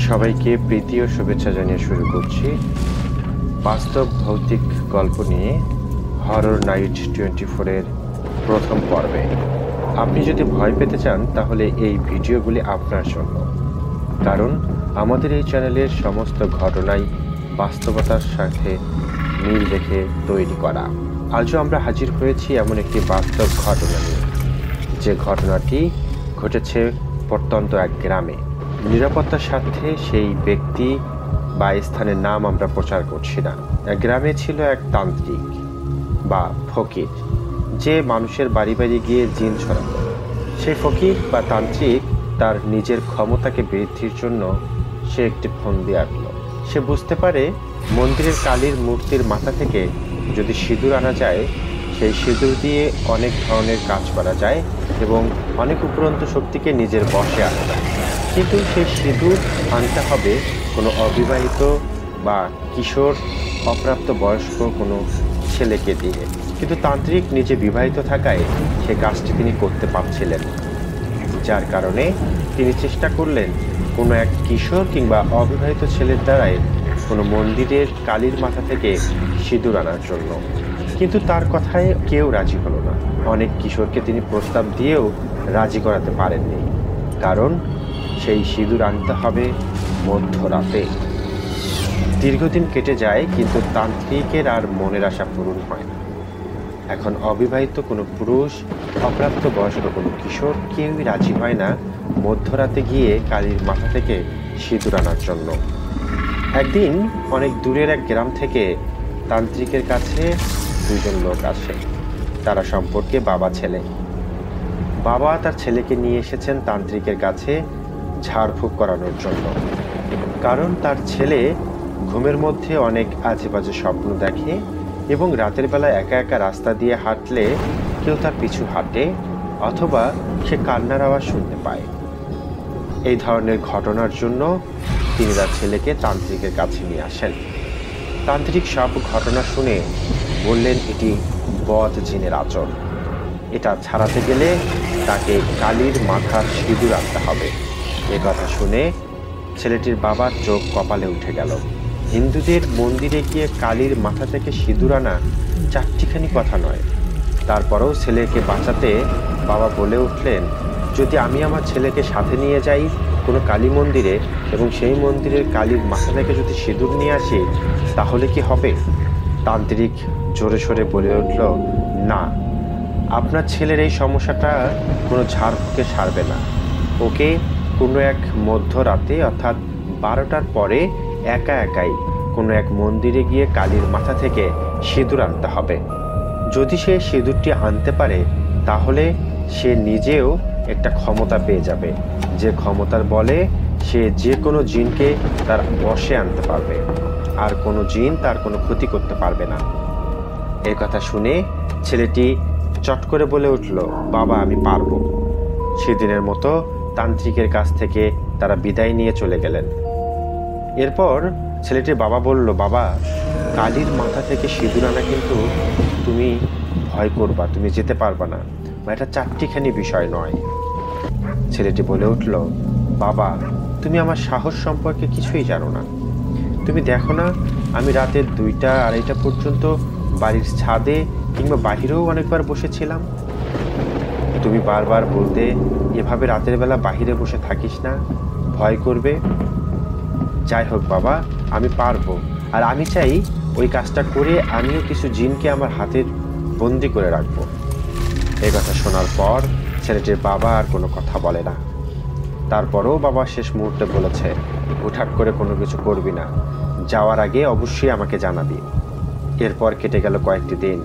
সবাইকে প্রীতি ও শুভেচ্ছা জানিয়ে শুরু করছি বাস্তব ভৌতিক গল্প নিয়ে হরর নাইট 24 এর প্রথম পর্বে। আপনি যদি ভয় পেতে চান তাহলে এই ভিডিওগুলি আপনার জন্য, কারণ আমাদের এই চ্যানেলের সমস্ত ঘটনাই বাস্তবতার সাথে মিল রেখে তৈরি করা। আজও আমরা হাজির হয়েছি এমন একটি বাস্তব ঘটনা নিয়ে, যে ঘটনাটি ঘটেছে প্রত্যন্ত এক গ্রামে। নিরাপত্তার সাথে সেই ব্যক্তি বা স্থানের নাম আমরা প্রচার করছি না। গ্রামে ছিল এক তান্ত্রিক বা ফকির, যে মানুষের বাড়ি বাড়ি গিয়ে জিন ছড়াতো। সেই ফকির বা তান্ত্রিক তার নিজের ক্ষমতাকে বৃদ্ধির জন্য সে একটি ফন্দি আঁকল। সে বুঝতে পারে মন্দিরের কালীর মূর্তির মাথা থেকে যদি সিঁদুর আনা যায়, সেই সিঁদুর দিয়ে অনেক ধরনের কাজ করা যায় এবং অনেক উপরন্ত শক্তিকে নিজের বশে আনা যায়। কিন্তু সেই সিঁদুর আনতে হবে কোনো অবিবাহিত বা কিশোর অপ্রাপ্ত বয়স্ক কোনো ছেলেকে দিয়ে। কিন্তু তান্ত্রিক নিজে বিবাহিত থাকায় সে কাজটি তিনি করতে পারছিলেন না, যার কারণে তিনি চেষ্টা করলেন কোনো এক কিশোর কিংবা অবিবাহিত ছেলের দ্বারাই কোনো মন্দিরের কালীর মাথা থেকে সিঁদুর আনার জন্য। কিন্তু তার কথায় কেউ রাজি হলো না। অনেক কিশোরকে তিনি প্রস্তাব দিয়েও রাজি করাতে পারেননি, কারণ সেই সিঁদুর আনতে হবে মধ্যরাতে। দীর্ঘদিন কেটে যায়, কিন্তু তান্ত্রিকের আর মনের আশা পূরণ হয় না। এখন অবিবাহিত কোনো পুরুষ, অপ্রাপ্ত বয়স্ক কোনো কিশোর কেউই রাজি হয় না মধ্যরাতে গিয়ে কালীর মাথা থেকে সিঁদুর আনার জন্য। একদিন অনেক দূরের এক গ্রাম থেকে তান্ত্রিকের কাছে দুজন লোক আসে। তারা সম্পর্কে বাবা ছেলে। বাবা তার ছেলেকে নিয়ে এসেছেন তান্ত্রিকের কাছে ঝাড়ফুঁক করানোর জন্য, কারণ তার ছেলে ঘুমের মধ্যে অনেক আজে বাজে স্বপ্ন দেখে এবং রাতের বেলা একা একা রাস্তা দিয়ে হাঁটলে কেউ তার পিছু হাঁটে অথবা সে কান্নার আওয়াজ শুনতে পায়। এই ধরনের ঘটনার জন্য তিনি তার ছেলেকে তান্ত্রিকের কাছে নিয়ে আসেন। তান্ত্রিক সব ঘটনা শুনে বললেন এটি বদ জিনের আচর। এটা ছাড়াতে গেলে তাকে কালীর মাথার সিঁদুর আনতে হবে। এ কথা শুনে ছেলেটির বাবার চোখ কপালে উঠে গেল। হিন্দুদের মন্দিরে গিয়ে কালীর মাথা থেকে সিঁদুর আনা চারটিখানি কথা নয়। তারপরেও ছেলেকে বাঁচাতে বাবা বলে উঠলেন, যদি আমি আমার ছেলেকে সাথে নিয়ে যাই কোনো কালী মন্দিরে এবং সেই মন্দিরের কালীর মাথা থেকে যদি সিঁদুর নিয়ে আসি, তাহলে কি হবে? তান্ত্রিক জোরে সোরে বলে উঠল, না, আপনার ছেলের এই সমস্যাটা কোনো ঝাড়ফুঁকে সারবে না। ওকে কোনো এক মধ্যরাতে অর্থাৎ 12টার পরে একা একাই কোনো এক মন্দিরে গিয়ে কালীর মাথা থেকে সিঁদুর আনতে হবে। যদি সে সিঁদুরটি আনতে পারে, তাহলে সে নিজেও একটা ক্ষমতা পেয়ে যাবে, যে ক্ষমতার বলে সে যে কোনো জিনকে তার বশে আনতে পারবে, আর কোনো জিন তার কোনো ক্ষতি করতে পারবে না। এই কথা শুনে ছেলেটি চট করে বলে উঠল, বাবা, আমি পারবো। সেদিনের মতো তান্ত্রিকের কাছ থেকে তারা বিদায় নিয়ে চলে গেলেন। এরপর ছেলেটির বাবা বলল, বাবা, কালীর মাথা থেকে সিঁদুর আনা কিন্তু তুমি ভয় করবা, তুমি যেতে পারবা না, এটা চারটিখানি বিষয় নয়। ছেলেটি বলে উঠল, বাবা, তুমি আমার সাহস সম্পর্কে কিছুই জানো না। তুমি দেখো না, আমি রাতের 2টা 2:30 পর্যন্ত বাড়ির ছাদে কিংবা বাহিরেও অনেকবার বসেছিলাম। তুমি বারবার বলতে, এভাবে রাতের বেলা বাহিরে বসে থাকিস না, ভয় করবে। যাই হোক বাবা, আমি পারবো, আর আমি চাই ওই কাজটা করে আমিও কিছু জিনকে আমার হাতের বন্দি করে রাখবো। এই কথা শোনার পর ছেলেটির বাবা আর কোনো কথা বলে না। তারপরেও বাবা শেষ মুহূর্তে বলেছে, হুটহাট করে কোনো কিছু করবি না, যাওয়ার আগে অবশ্যই আমাকে জানাবি। এরপর কেটে গেল কয়েকটি দিন।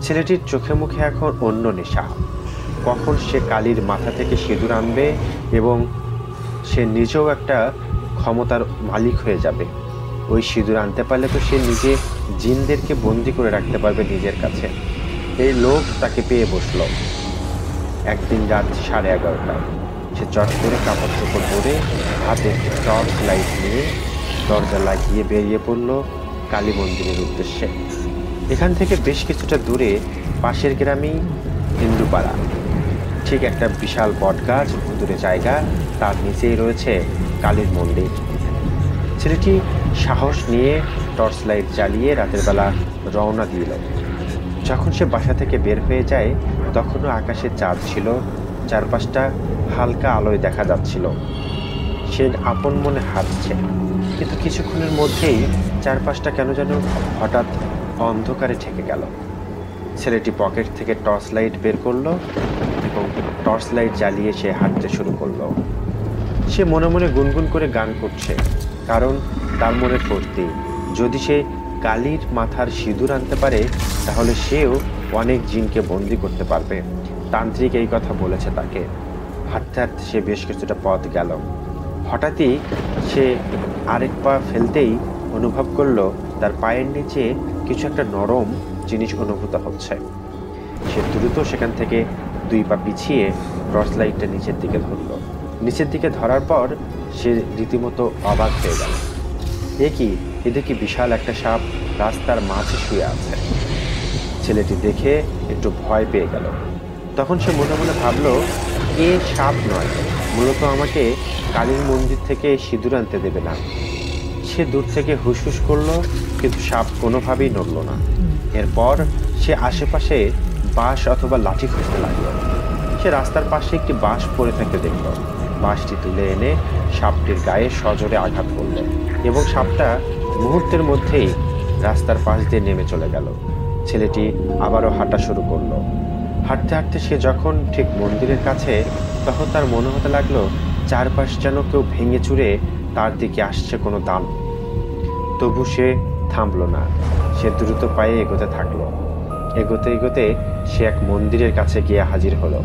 ছেলেটির চোখে মুখে এখন অন্য নেশা। কখন সে কালীর মাথা থেকে সিঁদুর আনবে এবং সে নিজেও একটা ক্ষমতার মালিক হয়ে যাবে। ওই সিঁদুর আনতে পারলে তো সে নিজে জিনদেরকে বন্দি করে রাখতে পারবে নিজের কাছে। এই লোক তাকে পেয়ে বসল। একদিন রাত 11:30টায় সে চট করে কাপড় চোপড় পরে হাতে টর্চ লাইট নিয়ে দরজা লাগিয়ে বেরিয়ে পড়ল কালী মন্দিরের উদ্দেশ্যে। এখান থেকে বেশ কিছুটা দূরে পাশের গ্রামেই হিন্দুপাড়া। ঠিক একটা বিশাল বটগাছ, ভুতুড়ে জায়গা, তার নিচেই রয়েছে কালীর মন্দির। ছেলেটি সাহস নিয়ে টর্চ লাইট জ্বালিয়ে রাতের বেলা রওনা দিল। যখন সে বাসা থেকে বের হয়ে যায় তখনও আকাশে চাঁদ ছিল, চারপাশটা হালকা আলোয় দেখা যাচ্ছিল। সে আপন মনে হাঁটছে, কিন্তু কিছুক্ষণের মধ্যেই চারপাশটা কেন যেন হঠাৎ অন্ধকারে ঠেকে গেল। ছেলেটি পকেট থেকে টর্চ লাইট বের করলো এবং টর্চ লাইট জ্বালিয়ে সে হাঁটতে শুরু করলো। সে মনে মনে গুনগুন করে গান করছে, কারণ তার মনে ফুর্তি, যদি সে কালীর মাথার সিঁদুর আনতে পারে তাহলে সেও অনেক জিনকে বন্দি করতে পারবে। তান্ত্রিক এই কথা বলেছে তাকে। হাঁটতে হাঁটতে সে বেশ কিছুটা পথ গেল। হঠাৎই সে আরেক পা ফেলতেই অনুভব করলো তার পায়ের নিচে কিছু একটা নরম জিনিস অনুভূত হচ্ছে। সে দ্রুত সেখান থেকে 2 পা পিছিয়ে টর্চ লাইটটা নিচের দিকে ধরল। নিচের দিকে ধরার পর সে রীতিমতো অবাক হয়ে গেল। এদিকে বিশাল একটা সাপ রাস্তার মাঝে শুয়ে আছে। ছেলেটি দেখে একটু ভয় পেয়ে গেল। তখন সে মনে মনে ভাবলো, এ সাপ নয়, মূলত আমাকে কালীর মন্দির থেকে সিঁদুর আনতে দেবে না। সে দূর থেকে হুসহুস করলো, কিন্তু সাপ কোনোভাবেই নড়ল না। এরপর সে আশেপাশে বাঁশ অথবা লাঠি খুঁজতে লাগলো। সে রাস্তার পাশে একটি বাঁশ পড়ে থাকতে দেখল। বাঁশটি তুলে এনে সাপটির গায়ে সজোরে আঘাত করল এবং সাপটা মুহূর্তের মধ্যেই রাস্তার পাশ দিয়ে নেমে চলে গেল। ছেলেটি আবারও হাঁটা শুরু করলো। হাঁটতে হাঁটতে সে যখন ঠিক মন্দিরের কাছে, তখন তার মনে হতে লাগলো চারপাশ যেন কেউ ভেঙে চুরে তার দিকে আসছে কোনো দান। তবু সে থামলো না। সে দ্রুত পায়ে এগোতে থাকলো। এগোতে এগোতে সে এক মন্দিরের কাছে গিয়ে হাজির হলো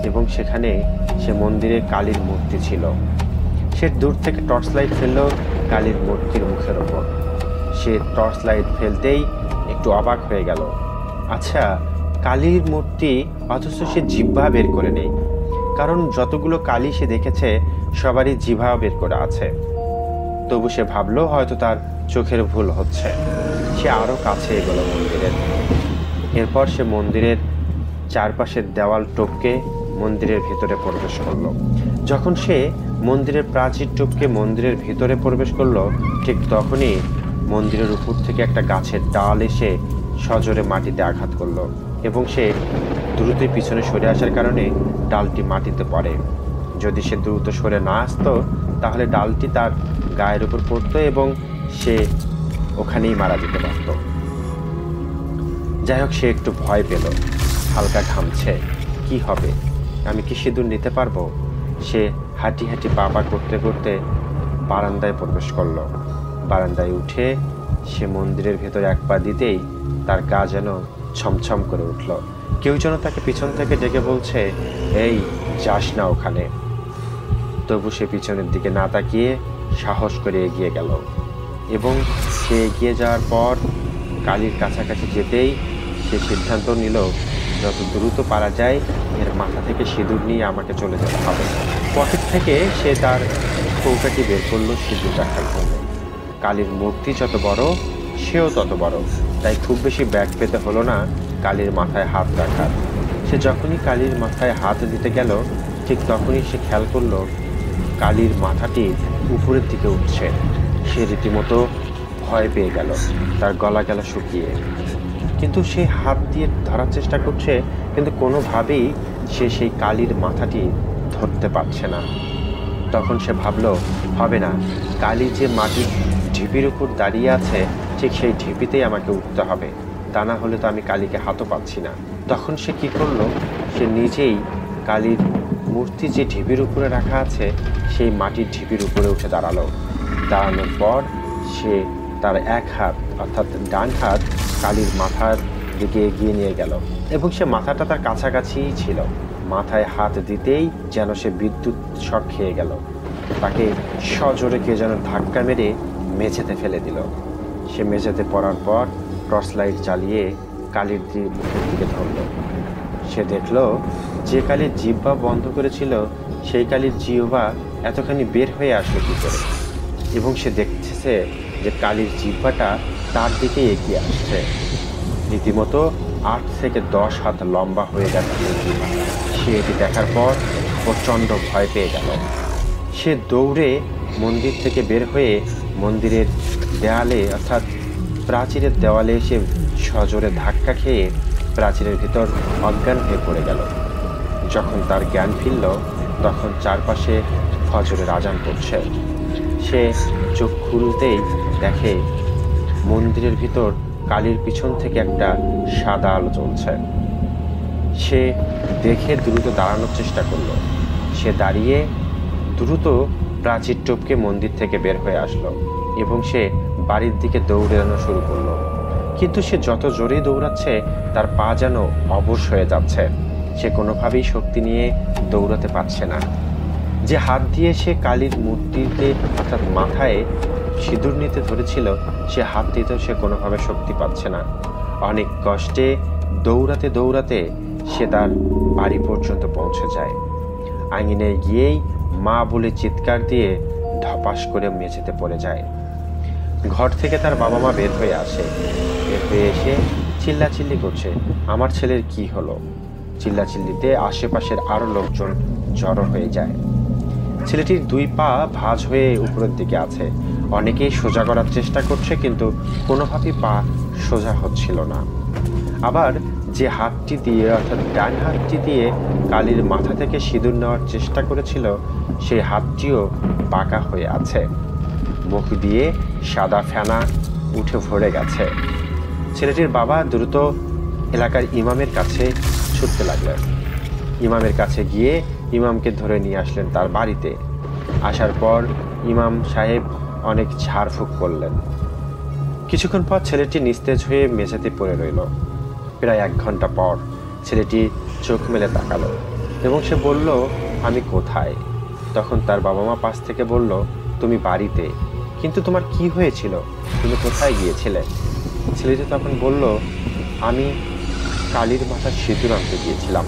এবং সেখানে সে মন্দিরে কালীর মূর্তি ছিল। সে দূর থেকে টর্চ লাইট ফেললো কালীর মূর্তির মুখের ওপর। সে টর্চ লাইট ফেলতেই একটু অবাক হয়ে গেল। আচ্ছা, কালীর মূর্তি, অথচ সে জিহ্বা বের করে নেই, কারণ যতগুলো কালী সে দেখেছে সবারই জিহ্বা বের করে আছে। তবু সে ভাবলো হয়তো তার চোখের ভুল হচ্ছে। সে আরো কাছে এগোলো মন্দিরের। এরপর সে মন্দিরের চারপাশের দেওয়াল টপকে মন্দিরের ভিতরে প্রবেশ করলো। যখন সে মন্দিরের প্রাচীর টপকে মন্দিরের ভিতরে প্রবেশ করলো, ঠিক তখনই মন্দিরের উপর থেকে একটা গাছের ডাল এসে সজোরে মাটিতে আঘাত করলো এবং সে দ্রুত পিছনে সরে আসার কারণে ডালটি মাটিতে পড়ে। যদি সে দ্রুত সরে না আসতো তাহলে ডালটি তার গায়ের উপর পড়তো এবং সে ওখানেই মারা যেতে পারত। যাই হোক, সে একটু ভয় পেল। হালকা ঘামছে। কি হবে? আমি কি সিঁদুর নিতে পারবো? সে হাঁটি হাঁটি পা করতে করতে বারান্দায় প্রবেশ করলো। বারান্দায় উঠে সে মন্দিরের ভেতরে 1 পা দিতেই তার গা যেন ছমছম করে উঠল। কেউ যেন তাকে পিছন থেকে ডেকে বলছে, এই যাস না ওখানে। তবু সে পিছনের দিকে না তাকিয়ে সাহস করে এগিয়ে গেল এবং সে এগিয়ে যাওয়ার পর কালীর কাছাকাছি যেতেই সে সিদ্ধান্ত নিল, যত দ্রুত পারা যায় এর মাথা থেকে সিঁদুর নিয়ে আমাকে চলে যেতে হবে। পকেট থেকে সে তার কৌটাটি বের করলো সিঁদুর রাখার জন্য। কালীর মূর্তি যত বড়, সেও তত বড়, তাই খুব বেশি ব্যাগ পেতে হলো না কালীর মাথায় হাত রাখার। সে যখনই কালীর মাথায় হাত দিতে গেল, ঠিক তখনই সে খেয়াল করলো কালীর মাথাটি উপরের দিকে উঠছে। সে রীতিমতো ভয় পেয়ে গেল। তার গলা গেল শুকিয়ে। কিন্তু সে হাত দিয়ে ধরার চেষ্টা করছে, কিন্তু কোনোভাবেই সে সেই কালীর মাথাটি ধরতে পারছে না। তখন সে ভাবলো, হবে না, কালী যে মাটির ঢিপির উপর দাঁড়িয়ে আছে ঠিক সেই ঢিপিতেই আমাকে উঠতে হবে, তা না হলে তো আমি কালীকে হাতও পাচ্ছি না। তখন সে কি করলো, সে নিজেই কালীর মূর্তি যে ঢিপির উপরে রাখা আছে সেই মাটির ঢিপির উপরে উঠে দাঁড়ালো। দাঁড়ানোর পর সে তার 1 হাত অর্থাৎ ডান হাত কালীর মাথার দিকে এগিয়ে নিয়ে গেল এবং সে মাথাটা তার কাছাকাছিই ছিল। মাথায় হাত দিতেই যেন সে বিদ্যুৎ শক খেয়ে গেল। তাকে সজোরে কে যেন ধাক্কা মেরে মেঝেতে ফেলে দিল। সে মেঝেতে পড়ার পর টর্চ লাইট জ্বালিয়ে কালীর মুখের দিকে ধরল। সে দেখল যে কালীর জিহ্বা বন্ধ করেছিল সেই কালীর জিহ্বা এতখানি বের হয়ে আসলো কী করে, এবং সে দেখতেছে যে কালীর জিহ্বাটা তার দিকে এগিয়ে আসছে। রীতিমতো 8 থেকে 10 হাত লম্বা হয়ে যাচ্ছে জিহ্বা। সে এটি দেখার পর প্রচণ্ড ভয় পেয়ে গেল। সে দৌড়ে মন্দির থেকে বের হয়ে মন্দিরের দেয়ালে অর্থাৎ প্রাচীরের দেওয়ালে এসে সজোরে ধাক্কা খেয়ে প্রাচীরের ভিতর অজ্ঞান হয়ে পড়ে গেল। যখন তার জ্ঞান ফিরল তখন চারপাশে ফজরের আজান পড়ছে। সে চোখ খুলতেই দেখে মন্দিরের ভিতর কালীর পিছন থেকে একটা সাদা আলো জ্বলছে। সে দেখে দ্রুত দাঁড়ানোর চেষ্টা করলো। সে দাঁড়িয়ে দ্রুত প্রাচীর টপকে মন্দির থেকে বের হয়ে আসলো এবং সে বাড়ির দিকে দৌড়ানো শুরু করলো। কিন্তু সে যত জোরে দৌড়াচ্ছে তার পা যেন অবশ হয়ে যাচ্ছে। সে কোনোভাবেই শক্তি নিয়ে দৌড়াতে পারছে না। যে হাত দিয়ে সে কালীর মূর্তিতে অর্থাৎ মাথায় সিঁদুর নিতে ধরেছিল সে হাত দিতেও সে কোনোভাবে শক্তি পাচ্ছে না। অনেক কষ্টে দৌড়াতে দৌড়াতে সে তার বাড়ি পর্যন্ত পৌঁছে যায়। আঙিনে গিয়েই মা বলে চিৎকার দিয়ে ধপাস করে মেঝেতে পড়ে যায়। ঘর থেকে তার বাবা মা বের হয়ে আসে। বের হয়ে এসে চিল্লাচিল্লি করছে, আমার ছেলের কি হলো? চিল্লাচিল্লিতে আশেপাশের আরো লোকজন জড়ো হয়ে যায়। ছেলেটির দুই পা ভাঁজ হয়ে উপরের দিকে আছে। অনেকেই সোজা করার চেষ্টা করছে কিন্তু কোনোভাবেই পা সোজা হচ্ছিল না। আবার যে হাতটি দিয়ে অর্থাৎ ডান হাতটি দিয়ে কালীর মাথা থেকে সিঁদুর নেওয়ার চেষ্টা করেছিল সেই হাতটিও বাঁকা হয়ে আছে। মুখ দিয়ে সাদা ফেনা উঠে ভরে গেছে। ছেলেটির বাবা দ্রুত এলাকার ইমামের কাছে ছুটতে লাগলেন। ইমামের কাছে গিয়ে ইমামকে ধরে নিয়ে আসলেন তার বাড়িতে। আসার পর ইমাম সাহেব অনেক ঝাড়ফুঁক করলেন। কিছুক্ষণ পর ছেলেটি নিস্তেজ হয়ে মেঝেতে পড়ে রইল। প্রায় 1 ঘন্টা পর ছেলেটি চোখ মেলে তাকালো এবং সে বলল, আমি কোথায়? তখন তার বাবা মা পাশ থেকে বলল, তুমি বাড়িতে, কিন্তু তোমার কি হয়েছিল? তুমি কোথায় গিয়েছিলে? ছেলেটি তখন বলল, আমি কালীর মাথার সিঁদুর আনতে গিয়েছিলাম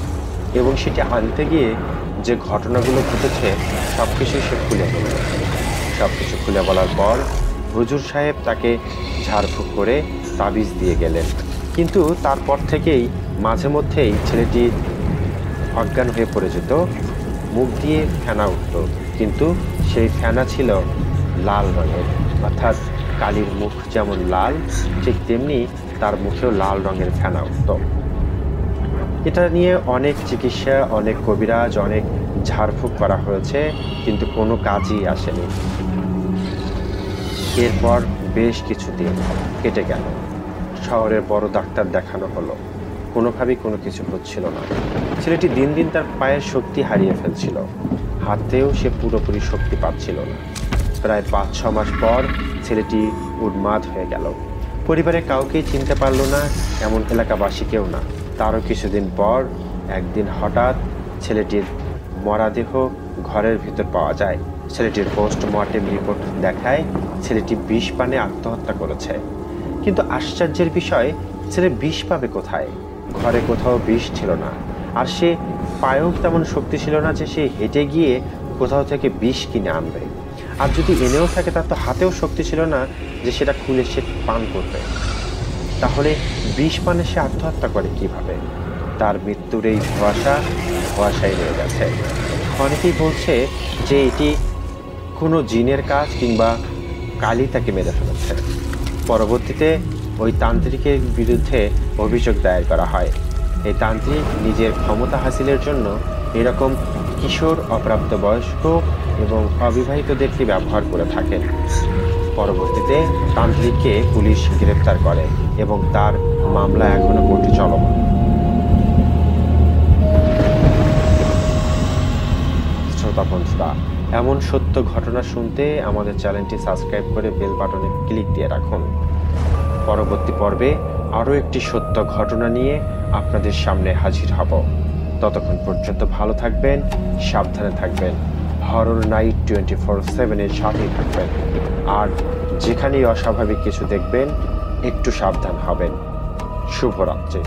এবং সেটি আনতে গিয়ে যে ঘটনাগুলো ঘটেছে সব কিছুই সে খুলে বলল। সব কিছু খুলে বলার পর হুজুর সাহেব তাকে ঝাড়ফুঁক করে তাবিজ দিয়ে গেলেন। কিন্তু তারপর থেকেই মাঝে মধ্যেই ছেলেটি অজ্ঞান হয়ে পড়ে যেত, মুখ দিয়ে ফেনা উঠত, কিন্তু সেই ফেনা ছিল লাল রঙের, অর্থাৎ কালীর মুখ যেমন লাল ঠিক তেমনি তার মুখেও লাল রঙের ফেনা উঠত। এটা নিয়ে অনেক চিকিৎসা, অনেক কবিরাজ, অনেক ঝাড়ফুঁক করা হয়েছে কিন্তু কোনো কাজই আসেনি। এরপর বেশ কিছুদিন কেটে গেল। শহরের বড় ডাক্তার দেখানো হলো, কোনোভাবেই কোনো কিছু হচ্ছিল না। ছেলেটি দিন দিন তার পায়ের শক্তি হারিয়ে ফেলছিল, হাতেও সে পুরোপুরি শক্তি পাচ্ছিল না। প্রায় 5-6 মাস পর ছেলেটি উন্মাদ হয়ে গেল। পরিবারের কাউকেই চিনতে পারল না, এমন এলাকাবাসী কেউ না। তারও কিছুদিন পর একদিন হঠাৎ ছেলেটির মরাদেহ ঘরের ভিতর পাওয়া যায়। ছেলেটির পোস্টমর্টেম রিপোর্ট দেখায় ছেলেটি বিষ পানে আত্মহত্যা করেছে। কিন্তু আশ্চর্যের বিষয়, ছেলে বিষ পাবে কোথায়? ঘরে কোথাও বিষ ছিল না, আর সে পায়েও তেমন শক্তি ছিল না যে সে হেঁটে গিয়ে কোথাও থেকে বিষ কিনে আনবে। আর যদি এনেও থাকে তার তো হাতেও শক্তি ছিল না যে সেটা খুলে সে পান করবে। তাহলে বিষ পানে সে আত্মহত্যা করে কিভাবে? তার মৃত্যুর এই ধোঁয়াশায় রয়ে গেছে। অনেকেই বলছে যে এটি কোনো জিনের কাজ কিংবা কালী তাকে মেরে ফেলেছে। পরবর্তীতে ওই তান্ত্রিকের বিরুদ্ধে অভিযোগ দায়ের করা হয়। এই তান্ত্রিক নিজের ক্ষমতা হাসিলের জন্য এরকম কিশোর, অপ্রাপ্তবয়স্ক এবং অবিবাহিতদেরকে ব্যবহার করে থাকেন। পরবর্তীতে তান্ত্রিককে পুলিশ গ্রেপ্তার করে এবং তার মামলা এখনো কোর্টে চলমান। শ্রোতা বন্ধুরা, এমন সত্য ঘটনা শুনতে আমাদের চ্যানেলটি সাবস্ক্রাইব করে বেল বাটনে ক্লিক দিয়ে রাখুন। পরবর্তী পর্বে আরও একটি সত্য ঘটনা নিয়ে আপনাদের সামনে হাজির হব। ততক্ষণ পর্যন্ত ভালো থাকবেন, সাবধানে থাকবেন, হরর নাইট 24/7-এর সাথেই থাকবেন। আর যেখানেই অস্বাভাবিক কিছু দেখবেন একটু সাবধান হবেন। শুভরাত্রি।